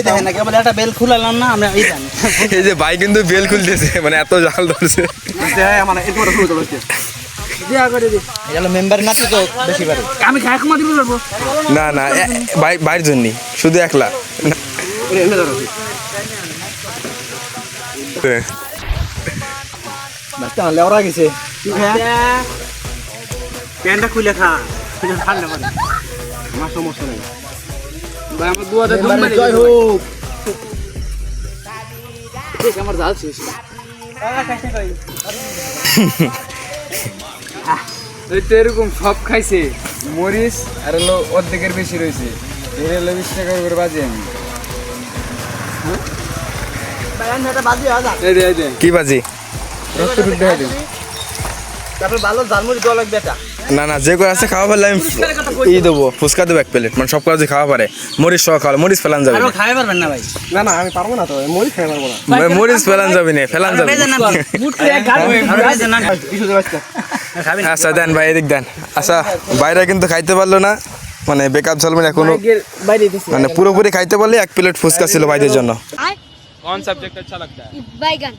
দেখেন না কেবল একটা বেল খুলালাম না আমরা এই জানি এই যে ভাই কিন্তু বেল খুলতেছে মানে এত জাল ধরছে মানে এরপরে শুরু করতে দিয়া করে দি এগুলো মেম্বার না তো বেশি পারে আমি খাই কমা দিব পারবো না না ভাই ভাইয়ের জন্য শুধু একলা এনে ধরো বাচ্চা লেওরা গেছে কি খায় প্যান্টটা খুলে খা খুলে খালে মানে আমার সমস্যা নেই ভাই আমার দুয়াতে দম মারি জয় হোক ঠিক আমার জাল শেষ খাইছে কই এই তো এরকম সব খাইছে মরিচ আর হলো অর্ধেকের বেশি রয়েছে এর হলো 20 টাকা করে বাজি আমি বায়ান এটা বাজি আজা এই দে কি বাজি রক্ত ফুট দেখাই দে তারপর ভালো জালমুড়ি দেওয়া লাগবে এটা না না যে করে আছে খাওয়া পারলে আমি ই দেবো ফুচকা দেবো 1 প্লেট মানে সব কাজে খাওয়া পারে মরিচ সহ খাওয়া মরিচ ফেলান যাবে আরো খাই পারবেন না ভাই না না আমি পারবো না তো মরিচ খাই পারবো না না মরিচ ফেলান যাবে না ফেলান যাবে মুট করে এক ঘাট বেজে না কিছু দে বাচ্চা খাবেন আচ্ছা দেন ভাই এদিক দেন আচ্ছা বাইরে কিন্তু খাইতে পারলো না মানে বেকআপ ঝালমুড়ি এখনো বাইরে দিছি মানে পুরোপুরি খাইতে পারলে 1 প্লেট ফুচকা ছিল ভাইদের জন্য कौन सब्जेक्ट अच्छा लगता है बैगन